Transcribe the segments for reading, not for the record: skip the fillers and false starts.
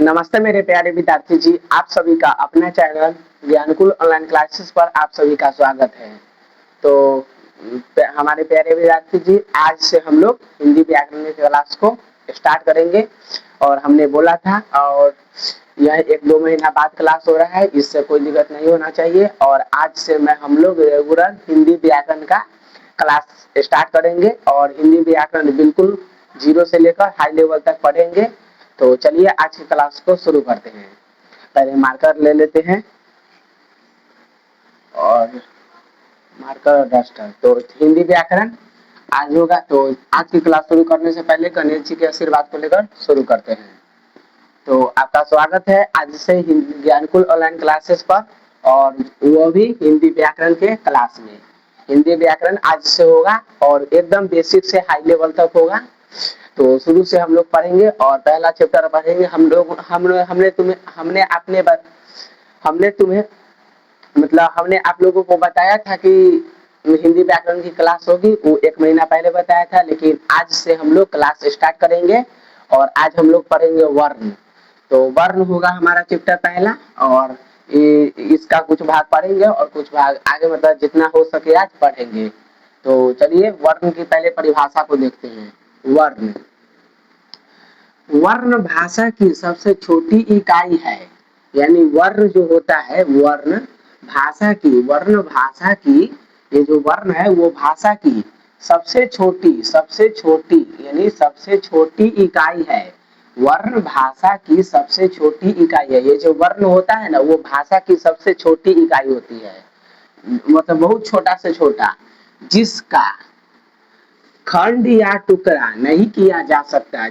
नमस्ते मेरे प्यारे विद्यार्थी जी, आप सभी का अपना चैनल ज्ञानकुल ऑनलाइन क्लासेस पर आप सभी का स्वागत है। तो हमारे प्यारे विद्यार्थी जी, आज से हम लोग हिंदी व्याकरण की क्लास को स्टार्ट करेंगे और हमने बोला था, और यह 1-2 महीना बाद क्लास हो रहा है, इससे कोई दिक्कत नहीं होना चाहिए। और आज से हम लोग रेगुलर हिंदी व्याकरण का क्लास स्टार्ट करेंगे और हिंदी व्याकरण बिल्कुल जीरो से लेकर हाई लेवल तक पढ़ेंगे। तो चलिए आज की क्लास को शुरू करते हैं। पहले मार्कर ले लेते हैं और मार्कर और डस्टर। तो हिंदी व्याकरण आज होगा। तो आज की क्लास शुरू करने से पहले गणेश जी के आशीर्वाद को लेकर शुरू करते हैं। तो आपका स्वागत है आज से ज्ञानकुल ऑनलाइन क्लासेस पर, और वो भी हिंदी व्याकरण के क्लास में। हिंदी व्याकरण आज से होगा और एकदम बेसिक से हाई लेवल तक होगा। तो शुरू से हम लोग पढ़ेंगे और पहला चैप्टर पढ़ेंगे हम लोग। हमने आप लोगों को बताया था कि हिंदी व्याकरण की क्लास होगी, वो 1 महीना पहले बताया था, लेकिन आज से हम लोग क्लास स्टार्ट करेंगे और आज हम लोग पढ़ेंगे वर्ण। तो वर्ण होगा हमारा चैप्टर पहला, और इसका कुछ भाग पढ़ेंगे और कुछ भाग आगे मतलब जितना हो सके आज पढ़ेंगे। तो चलिए वर्ण की पहले परिभाषा को देखते हैं। वर्ण वर्ण भाषा की सबसे छोटी इकाई है। यानी वर्ण जो होता है, वर्ण भाषा की ये जो वर्ण है वो भाषा की सबसे छोटी यानी सबसे छोटी इकाई है। वर्ण भाषा की सबसे छोटी इकाई है। ये जो वर्ण होता है ना, वो भाषा की सबसे छोटी इकाई होती है, मतलब बहुत छोटा से छोटा, जिसका खंड या टुकड़ा नहीं किया जा सकता,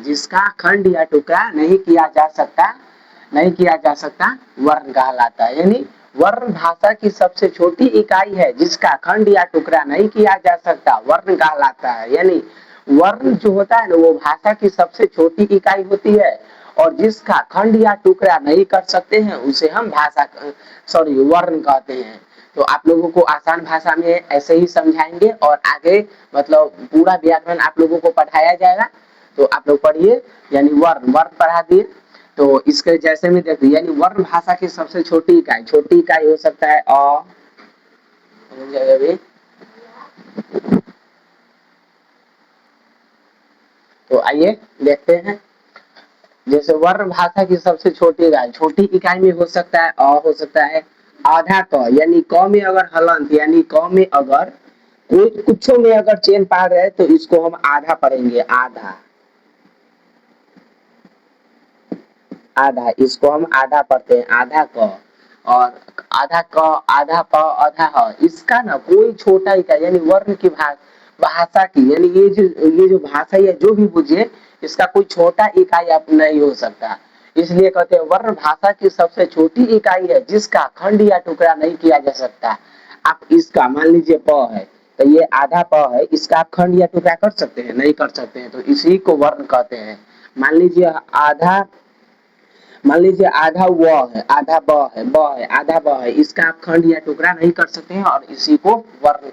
नहीं किया जा सकता वर्ण कहलाता है। यानी वर्ण भाषा की सबसे छोटी इकाई है जिसका खंड या टुकड़ा नहीं किया जा सकता, वर्ण कहलाता है। यानी वर्ण जो होता है ना, वो भाषा की सबसे छोटी इकाई होती है और जिसका खंड या टुकड़ा नहीं कर सकते हैं उसे हम वर्ण कहते हैं। तो आप लोगों को आसान भाषा में ऐसे ही समझाएंगे और आगे मतलब पूरा व्याकरण आप लोगों को पढ़ाया जाएगा। तो आप लोग पढ़िए। यानी वर्ण पढ़ा दिए, तो इसके जैसे में देखिए, यानी वर्ण भाषा की सबसे छोटी इकाई हो सकता है अ। तो आइए देखते हैं। जैसे वर्ण भाषा की सबसे छोटी इकाई में हो सकता है अ, हो सकता है आधा क। यानी क में अगर हलंत, यानी क में अगर कुछ में अगर चेन पा रहे तो इसको हम आधा पढ़ेंगे। आधा इसको हम आधा पढ़ते हैं, आधा क। और आधा क, आधा प, आधा ह, इसका ना कोई छोटा इकाई यानी वर्ण की भाषा की, यानी ये जो भाषा है जो भी बुझे, इसका कोई छोटा इकाई आप नहीं हो सकता। इसलिए कहते हैं वर्ण भाषा की सबसे छोटी इकाई है जिसका खंड या टुकड़ा नहीं किया जा सकता। आप इसका मान लीजिए प है, तो ये आधा प है, इसका आप खंड या टुकड़ा कर सकते हैं? नहीं कर सकते हैं, तो इसी को वर्ण कहते हैं। मान लीजिए आधा व है, आधा ब है, आधा ब है, इसका आप खंड या टुकड़ा नहीं कर सकते हैं और इसी को वर्ण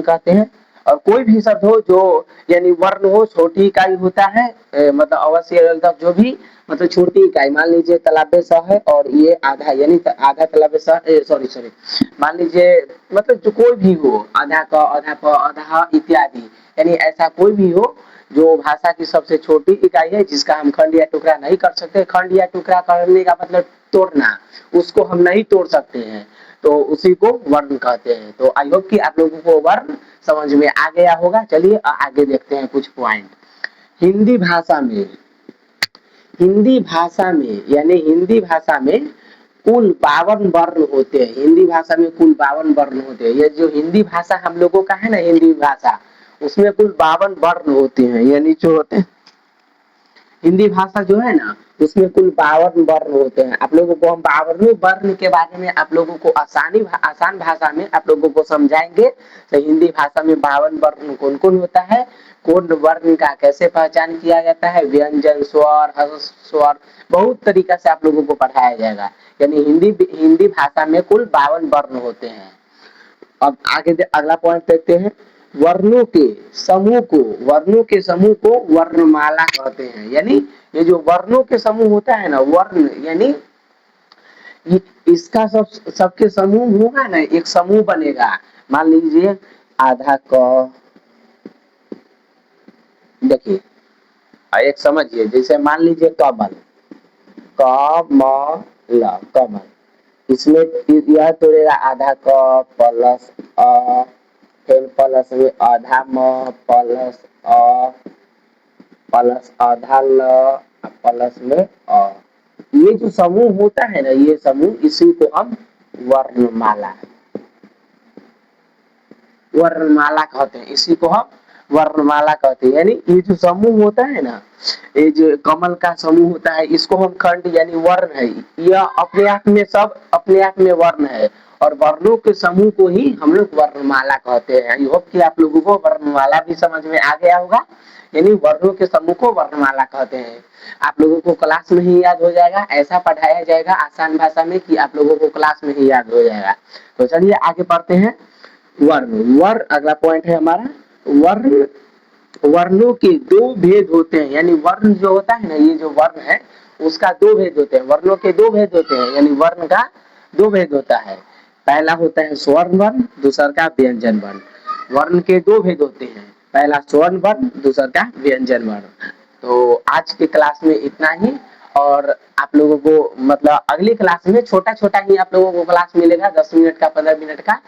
कहते हैं। और कोई भी शब्द हो जो यानी वर्ण हो, छोटी इकाई होता है, मतलब अवश्य तक जो भी मतलब छोटी इकाई, मान लीजिए तलाबे स है और ये आधा, यानी आधा तलाबे स, मान लीजिए मतलब जो कोई भी हो, आधा क, आधा प, आधा ह इत्यादि, यानी ऐसा कोई भी हो जो भाषा की सबसे छोटी इकाई है जिसका हम खंड या टुकड़ा नहीं कर सकते। खंड या टुकड़ा करने का मतलब तोड़ना, उसको हम नहीं तोड़ सकते हैं, तो उसी को वर्ण कहते हैं। तो आई होप कि आप लोगों को वर्ण समझ में आ गया होगा। चलिए आगे देखते हैं कुछ पॉइंट। हिंदी भाषा में कुल 52 वर्ण होते हैं। हिंदी भाषा में कुल 52 वर्ण होते हैं। ये जो हिंदी भाषा हम लोगों का है ना, हिंदी भाषा, उसमें कुल 52 वर्ण होते हैं। यानी जो होते हैं हिंदी भाषा जो है ना, उसमें कुल 52 वर्ण होते हैं। आप लोगों को हम 52 वर्ण के बारे में आप लोगों को आसान भाषा में आप लोगों को समझाएंगे। तो हिंदी भाषा में 52 वर्ण कौन कौन होता है, कौन वर्ण का कैसे पहचान किया जाता है, व्यंजन, स्वर, ह्रस्व स्वर, बहुत तरीका से आप लोगों को पढ़ाया जाएगा। यानी हिंदी भाषा में कुल 52 वर्ण होते हैं। अब आगे अगला पॉइंट देखते हैं। वर्णों के समूह को वर्णमाला कहते हैं। यानी ये जो वर्णों के समूह होता है ना, वर्ण यानी इसका सबके समूह होगा ना, एक समूह बनेगा। मान लीजिए आधा क, देखिए एक समझिए, जैसे मान लीजिए कमल, कमल, कमल, इसमें यह तोड़ेगा आधा क प्लस अ, फिर प्लस में आधा म प्लस अ प्लस आधा ल प्लस में अ। ये जो समूह होता है ना, ये समूह, इसी को हम वर्णमाला वर्णमाला कहते हैं। इसी को हम वर्णमाला कहते हैं। यानी ये जो समूह होता है ना, ये जो कमल का समूह होता है, इसको हम खंड यानी वर्ण है, यह अपने आप में सब अपने आप में वर्ण है, और वर्णों के समूह को ही हम लोग वर्णमाला कहते हैं। आई होप कि आप लोगों को वर्णमाला भी समझ में आ गया होगा। यानी वर्णों के समूह को वर्णमाला कहते हैं। आप लोगों को क्लास में ही याद हो जाएगा, ऐसा पढ़ाया जाएगा आसान भाषा में कि आप लोगों को क्लास में ही याद हो जाएगा। तो चलिए आगे बढ़ते हैं। वर्ण अगला पॉइंट है हमारा। वर्ण, वर्णों के दो भेद होते हैं। यानी वर्ण जो होता है ना, ये जो वर्ण है उसका दो भेद होते हैं। वर्णों के दो भेद होते हैं, यानी वर्ण का दो भेद होता है। पहला होता है स्वर्ण वर्ण, दूसरा का व्यंजन वर्ण। वर्ण के दो भेद होते हैं, पहला स्वर्ण वर्ण, दूसरा का व्यंजन वर्ण। तो आज के क्लास में इतना ही, और आप लोगों को मतलब अगली क्लास में छोटा छोटा ही आप लोगों को क्लास मिलेगा, 10 मिनट का, 15 मिनट का।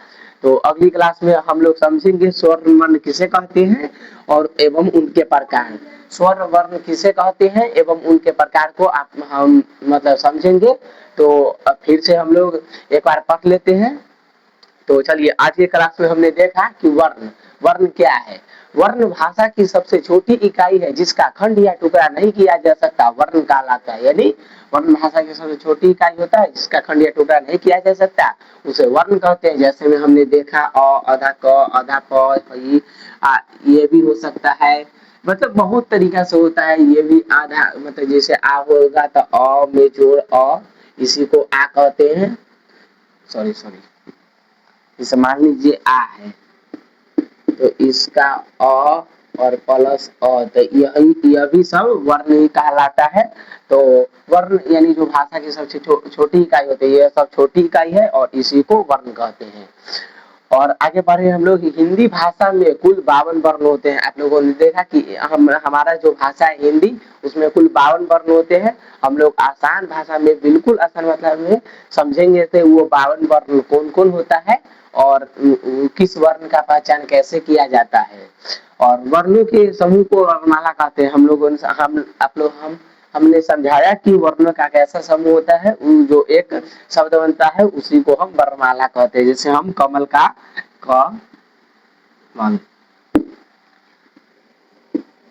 तो अगली क्लास में हम लोग समझेंगे स्वर्ण वर्ण किसे कहते हैं और एवं उनके प्रकार। स्वर्ण वर्ण किसे कहते हैं एवं उनके प्रकार को हम मतलब समझेंगे। तो फिर से हम लोग एक बार पढ़ लेते हैं। तो चलिए, आज के क्लास में हमने देखा कि वर्ण, वर्ण क्या है। वर्ण भाषा की सबसे छोटी इकाई है जिसका खंड या टुकड़ा नहीं किया जा सकता, वर्ण कहलाता है। यानी वर्ण भाषा की सबसे छोटी इकाई होता है जिसका खंड या टुकड़ा नहीं किया जा सकता, उसे वर्ण कहते हैं। जैसे में हमने देखा आधा क, आधा प, ये भी हो सकता है, मतलब बहुत तरीका से होता है। ये भी आधा, मतलब जैसे आ होगा तो अ में जोड़ अ, इसी को आ कहते हैं। सॉरी, जैसे मान लीजिए आ है तो इसका अ और प्लस अ, तो यह भी सब वर्ण ही कहलाता है। तो वर्ण यानी जो भाषा की सबसे छोटी इकाई होती है, यह सब छोटी इकाई है और इसी को वर्ण कहते हैं। और आगे बढ़े हम लोग, हिंदी भाषा में कुल 52 वर्ण होते हैं। आप लोगों ने देखा कि हमारा जो भाषा है हिंदी, उसमें कुल 52 वर्ण होते हैं। हम लोग आसान भाषा में, बिल्कुल आसान मतलब में समझेंगे तो वो 52 वर्ण कौन कौन होता है और किस वर्ण का पहचान कैसे किया जाता है। और वर्णों के समूह को वर्णमाला कहते हैं। हम लोगों ने हमने समझाया कि वर्णों का कैसा समूह होता है, जो एक शब्द बनता है उसी को हम वर्णमाला कहते हैं। जैसे हम कमल का क,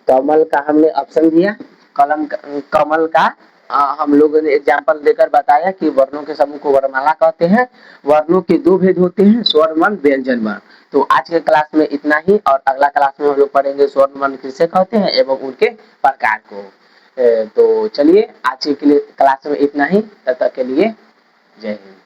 कमल का हमने ऑप्शन दिया, कमल का हम लोगों ने एग्जाम्पल देकर बताया कि वर्णों के समूह को वर्णमाला कहते हैं। वर्णों के दो भेद होते हैं, स्वर्ण वर्ण, व्यंजन वर्ण। तो आज के क्लास में इतना ही, और अगला क्लास में हम लोग पढ़ेंगे स्वर्ण वर्ण किसे कहते हैं एवं उनके प्रकार को। तो चलिए, आज के लिए क्लास में इतना ही, तब तक के लिए जय हिंद।